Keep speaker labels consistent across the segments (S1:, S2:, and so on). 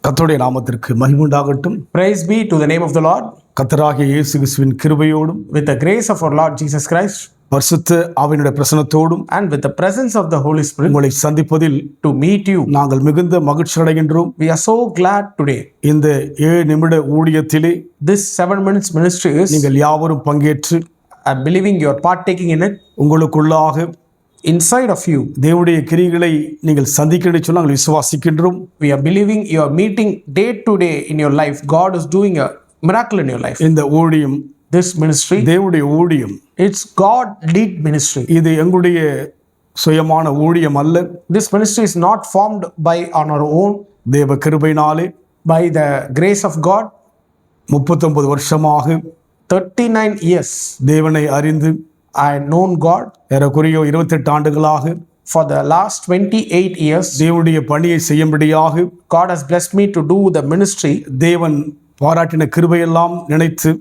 S1: கர்த்தருடைய நாமத்திற்கு மகிமை உண்டாகட்டும்.
S2: Praise be to the name of the Lord.
S1: கர்த்தராகிய இயேசு கிறிஸ்துவின் கிருபையோடும்
S2: With the grace of our Lord Jesus Christ
S1: பரிசுத்த ஆவியினுடைய பிரசன்னத்தோடும்
S2: and with the presence of the Holy Spirit
S1: உங்களை சந்திப்பதில்
S2: to meet you,
S1: நாங்கள் மிகுந்த மகிழ்ச்சி அடைகின்றோம்.
S2: we are so glad today.
S1: இந்த 7 நிமிட ஊழியத்திலே
S2: This 7 minutes ministry is,
S1: நீங்கள் யாவரும் பங்கேற்று
S2: I'm believing you are partaking in it.
S1: உங்களுக்குள்ளாக
S2: Inside of you,
S1: தேவனுடைய கிரியைகளை நீங்கள் சந்திக்கணும்னு சொல்லி நாங்கள் விசுவாசிக்கின்றோம்.
S2: we are believing you are meeting day to day in your life. God is doing a miracle in your life.
S1: இந்த ஊழியம்,
S2: This ministry,
S1: தேவனுடைய ஊழியம்,
S2: it's God lead ministry.
S1: இது எங்களுடைய சுயமான ஊழியம் அல்ல.
S2: This ministry is not formed by on our own,
S1: தேவ கிருபையினாலே
S2: by the grace of God.
S1: 39 வருஷமாக
S2: 39 years
S1: தேவனை அறிந்து
S2: I have known God.
S1: ஏறக்குறைய 28 ஆண்டுகளாக
S2: For the last 28 years,
S1: தேவனுடைய பணியை செய்யும்படியாக
S2: God has blessed me to do the ministry.
S1: தேவன் பாராட்டின கிருபையெல்லாம் நினைத்து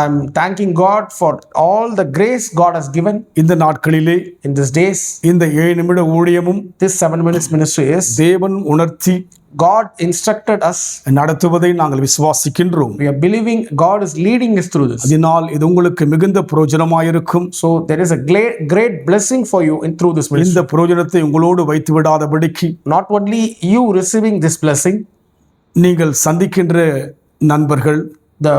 S2: I'm thanking God for all the grace God has given
S1: இந்த நாட்களிலே
S2: in these days.
S1: இந்த 7 நிமிட ஊழியமும்
S2: This 7 minutes ministry is,
S1: தேவன் உணர்த்தி
S2: God instructed us.
S1: நடத்துவதை நாங்கள் விசுவாசிக்கின்றோம்.
S2: We are believing God is leading us through this.
S1: அதனால் இது உங்களுக்கு மிகுந்த பிரயோஜனமாயிருக்கும்.
S2: So there is a great blessing for you in through this ministry.
S1: இந்த பிரயோஜனத்தை உங்களோடு வைத்து விடாதபடிக்கு
S2: Not only you receiving this blessing,
S1: நீங்கள் சந்திக்கின்ற நண்பர்கள்,
S2: the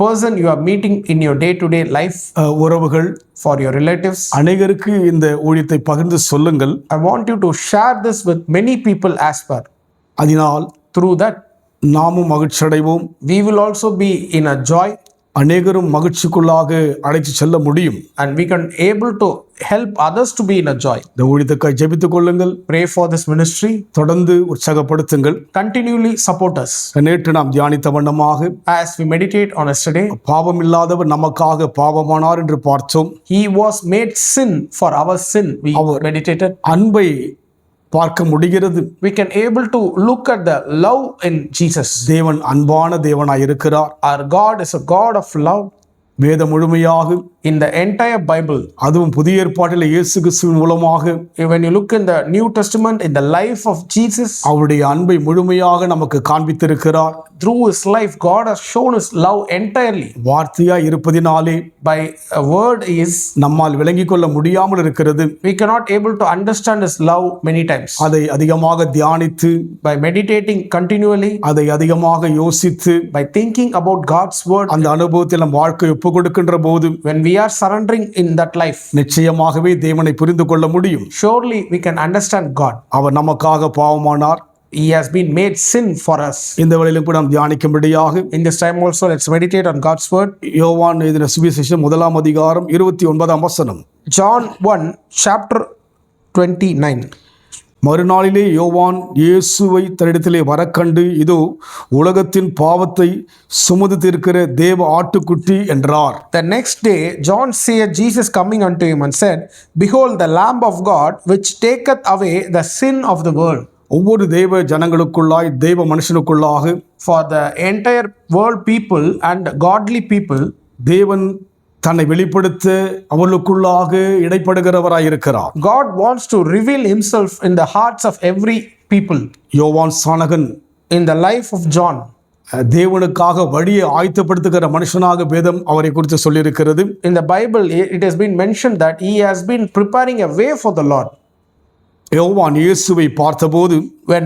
S2: person you are meeting in your day-to-day life,
S1: உறவுகள்,
S2: for your relatives,
S1: அநேகருக்கு இந்த ஊழியத்தை பகிர்ந்து சொல்லுங்கள்.
S2: I want you to share this with many people as per.
S1: அதனால்
S2: Through that,
S1: நாமும் மகிழ்ச்சி அடைவோம்.
S2: we will also be in a joy,
S1: அநேகரும் மகிழ்ச்சிக்குள்ளாக அழைத்து செல்ல முடியும்.
S2: and we can able to help others to be in a joy.
S1: இந்த ஊழியத்துக்காக ஜெபித்துக் கொள்ளுங்கள்.
S2: Pray for this ministry.
S1: தொடர்ந்து உற்சாகப்படுத்துங்கள்.
S2: Continually support us.
S1: நேற்று நாம் தியானித்த வண்ணமாக
S2: As we meditate on yesterday,
S1: பாவம் இல்லாதவர் நமக்காக பாவமானார் என்று பார்த்தோம்.
S2: He was made sin for our sin. We meditated.
S1: அன்பை பார்க்க முடிகிறது.
S2: We can able to look at the love in Jesus.
S1: தேவன் அன்பான தேவனாய் இருக்கிறார்.
S2: Our God is a God of love.
S1: வேத முழுமையாக
S2: In the entire Bible,
S1: அதுவும் புதிய ஏற்பாட்டில் இயேசு கிறிஸ்துவின் மூலமாக
S2: when you look in the New Testament, in the life of Jesus,
S1: அவருடைய அன்பை முழுமையாக நமக்கு காண்பித்திருக்கிறார்.
S2: through his life, God has shown his love entirely.
S1: வார்த்தையாய் இருப்பதினாலே
S2: By a word is,
S1: நம்மால் விளங்கிக் கொள்ள முடியாமல் இருக்கிறது.
S2: we cannot able to understand his love many times.
S1: அதை அதிகமாக தியானித்து,
S2: By meditating continually,
S1: அதை அதிகமாக யோசித்து,
S2: by thinking about God's word,
S1: அந்த அனுபவத்தில் நம் வாழ்க்கை ஒப்பு கொடுக்கின்ற போது
S2: when we are surrendering in that life,
S1: நிச்சயமாகவே தேவனை புரிந்து கொள்ள முடியும்.
S2: surely we can understand God.
S1: அவர் நமக்காக பாவமானார்.
S2: He has been made sin for us.
S1: இந்த வேளையிலும் கூட நாம் தியானிக்கும்படியாக
S2: In this time also, let's meditate on God's word.
S1: யோவான் எழுதின சுவிசேஷம் 1ஆம் அதிகாரம் 29ஆம் வசனம்.
S2: John 1 chapter 29.
S1: மறுநாளிலே யோவான் இயேசுவை தன்னிடத்திலே வரக்கண்டு, இதோ உலகத்தின் பாவத்தை சுமந்து தீர்க்கிற தேவ ஆட்டுக்குட்டி என்றார்.
S2: The next day John saw Jesus coming unto him and said, Behold the Lamb of God, which taketh away the sin of the world.
S1: ஒவ்வொரு தேவ ஜனங்களுக்குள்ளாய், தேவ மனுஷனுக்குள்ளாக,
S2: For the entire world people and godly people,
S1: தேவன் தன்னை வெளிப்படுத்த அவர்களுக்குள்ளாக இடைப்படுகிறவராய் இருக்கிறார்.
S2: God wants to reveal himself in the hearts of every people.
S1: யோவான் சானகன்
S2: In the life of John,
S1: தேவனுக்காக வழியை ஆயத்தப்படுத்துகிற மனுஷனாக வேதம் அவரை குறித்து சொல்லியிருக்கிறது.
S2: in the Bible it has been mentioned that he has been preparing a way for the Lord.
S1: யோவான் இயேசுவை பார்த்தபோது,
S2: When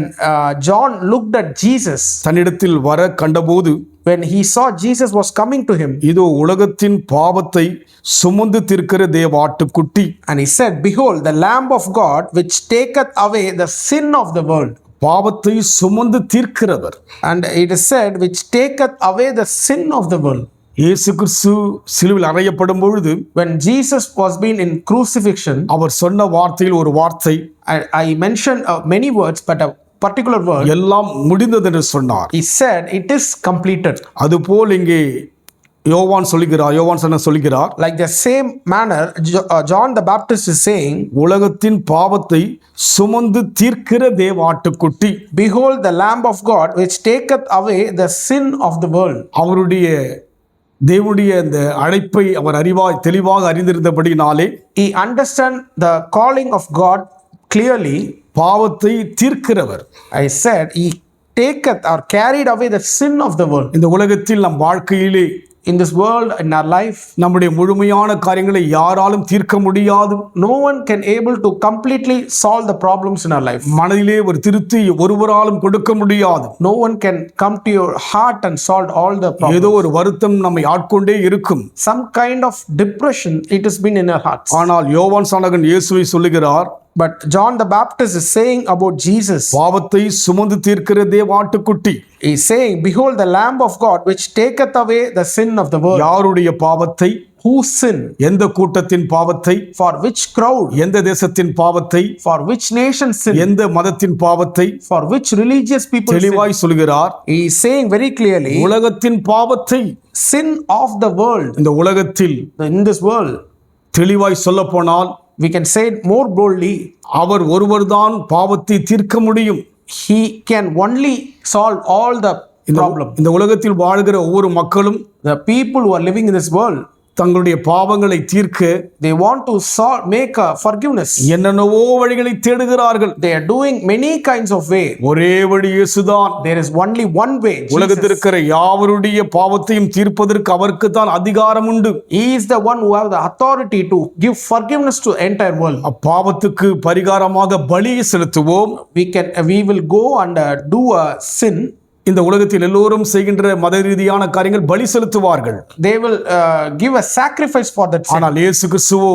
S2: John looked at Jesus,
S1: தன்னிடத்தில் வர கண்டபோது,
S2: when he saw Jesus was coming to him,
S1: இதோ உலகத்தின் பாவத்தை சுமந்து தீர்க்கிற தேவ ஆட்டுக்குட்டி,
S2: and he said, Behold the Lamb of God, which taketh away the sin of the world.
S1: பாவத்தை சுமந்து தீர்க்கிறவர்.
S2: And it is said, which taketh away the sin of the world.
S1: இயேசு கிறிஸ்து சிலுவையில் அறையப்படும் பொழுது,
S2: When Jesus was being in crucifixion,
S1: அவர் சொன்ன வார்த்தையில் ஒரு வார்த்தை,
S2: I mentioned many words, but a particular word,
S1: எல்லாம் முடிந்தது என்று சொன்னார்.
S2: he said, it is completed.
S1: அதுபோல் இங்கே யோவான் சொல்கிறார்,
S2: Like the same manner, John the Baptist is saying,
S1: உலகத்தின் பாவத்தை சுமந்து தீர்க்கிற தேவ ஆட்டுக்குட்டி,
S2: Behold the Lamb of God, which taketh away the sin of the world.
S1: அவருடைய தேவனுடைய அந்த அழைப்பை அவர் தெளிவாக அறிந்திருந்தபடினாலே,
S2: he understand the calling of God clearly.
S1: பாவத்தை தீர்க்கிறவர்.
S2: I said he taketh or carried away the sin of the world.
S1: இந்த உலகத்தில் நம் வாழ்க்கையிலே
S2: In this world, in our life,
S1: நம்முடைய முழுமையான காரியங்களை யாராலும் தீர்க்க முடியாது.
S2: no one can able to completely solve the problems in our life.
S1: மனதிலே ஒரு திருப்தி ஒருவராலும் கொடுக்க முடியாது.
S2: No one can come to your heart and solve all the problems.
S1: ஏதோ ஒரு வருத்தம் நம்மை ஆட்கொண்டே இருக்கும்.
S2: Some kind of depression, it has been in our hearts.
S1: ஆனால் யோவான் சாணகன் இயேசுவை சொல்லுகிறார்,
S2: But John the Baptist is saying about Jesus.
S1: பாவத்தை சுமந்து தீர்க்கிற தேவாட்டுக்குட்டி.
S2: He is saying, behold the Lamb of God which taketh away the sin of the world.
S1: யாருடைய பாவத்தை?
S2: Whose sin?
S1: எந்த கூட்டத்தின் பாவத்தை?
S2: For which crowd?
S1: எந்த தேசத்தின் பாவத்தை?
S2: For which nation's sin?
S1: எந்த மதத்தின் பாவத்தை?
S2: For which religious people sin?
S1: தெளிவாய் சொல்கிறார்,
S2: He is saying very clearly,
S1: உலகத்தின் பாவத்தை.
S2: sin of the world.
S1: இந்த உலகத்தில்
S2: In this world,
S1: தெளிவாய் சொல்ல போனால்
S2: we can say it more boldly,
S1: அவர் ஒருவர்தான் பாவத்தை தீர்க்க முடியும்.
S2: He can only solve all the problem.
S1: இந்த உலகத்தில் வாழ்கிற ஒவ்வொரு மக்களும்
S2: The people who are living in this world,
S1: தங்களுடைய பாவங்களை தீர்க்க
S2: they want to solve, make a forgiveness.
S1: என்னென்னவோ வழிகளை தேடுகிறார்கள்.
S2: They are doing many kinds of way.
S1: ஒரே வழி இயேசுதான்.
S2: There is only one way.
S1: உலகத்தில் இருக்கிற யாவருடைய பாவத்தையும் தீர்ப்பதற்கு அவருக்கு தான் அதிகாரம் உண்டு.
S2: He is the one who have the authority to give forgiveness to entire world.
S1: அப்பாவத்துக்கு பரிகாரமாக பலியை செலுத்துவோம்.
S2: We will go and do a sin.
S1: இந்த உலகத்தில் எல்லோரும் செய்கின்ற மத ரீதியான காரியங்கள் பலி செலுத்துவார்கள்.
S2: They will give a sacrifice for that sin.
S1: ஆனால் இயேசு கிறிஸ்துவோ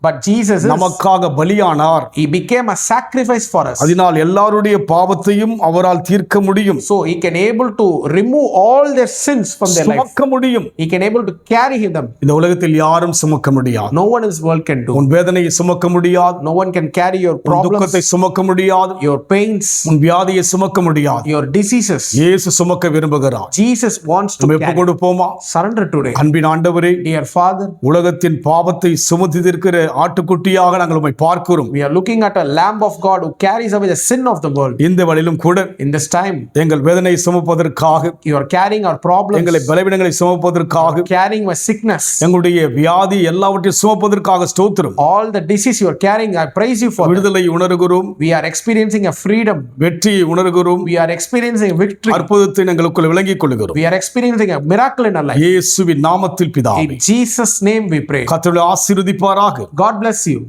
S2: But Jesus is,
S1: நமக்காக பலியானார்.
S2: He became a sacrifice for us.
S1: அதனால் எல்லாருடைய பாவத்தையும் அவரால் தீர்க்க முடியும்.
S2: So He can able to remove all their sins from their life.
S1: சுமக்க முடியும்.
S2: He can able to carry them.
S1: இந்த உலகத்தில் யாரும் சுமக்க முடியாது.
S2: No one in this world can do.
S1: உன் வேதனையை சுமக்க முடியாது.
S2: No one can carry your
S1: உன்
S2: problems,
S1: துக்கத்தை சுமக்க முடியாது.
S2: your pains,
S1: உன் வியாதியை சுமக்க முடியாது.
S2: your diseases.
S1: இயேசு சுமக்க விரும்புகிறார்.
S2: Jesus wants to
S1: நம்ம எப்ப
S2: carry.
S1: கொடுப்போமா?
S2: Surrender today.
S1: அன்பின் ஆண்டவரே,
S2: Dear Father,
S1: உலகத்தின் பாவத்தை சுமந்து தீர்க்கிற ஆட்டுக்குட்டியாக நாங்கள் உம்மை பார்க்கிறோம்.
S2: we are looking at a Lamb of God who carries away the sin of the world.
S1: இந்த வழியிலும் கூட
S2: In this time,
S1: எங்கள் வேதனையை சுமப்பதற்காக,
S2: you are carrying our problems,
S1: எங்களை பலவீனங்களை சுமப்பதற்காக,
S2: carrying my sickness,
S1: எங்களுடைய வியாதி எல்லாவற்றையும் சுமப்பதற்காக ஸ்தோத்திரம்.
S2: all the disease you are carrying. I praise you for that.
S1: விடுதலை உணர்கிறோம்.
S2: We are experiencing a freedom.
S1: வெற்றியை உணர்கிறோம்.
S2: We are experiencing victory.
S1: அற்புதத்தை எங்களுக்குள் விளங்கிக் கொள்கிறோம்.
S2: We are experiencing a miracle in our life.
S1: இயேசுவின் நாமத்தில் பிதாவே.
S2: In Jesus' name we pray.
S1: கர்த்தர் ஆசீர்வதிப்பாராக.
S2: God bless you.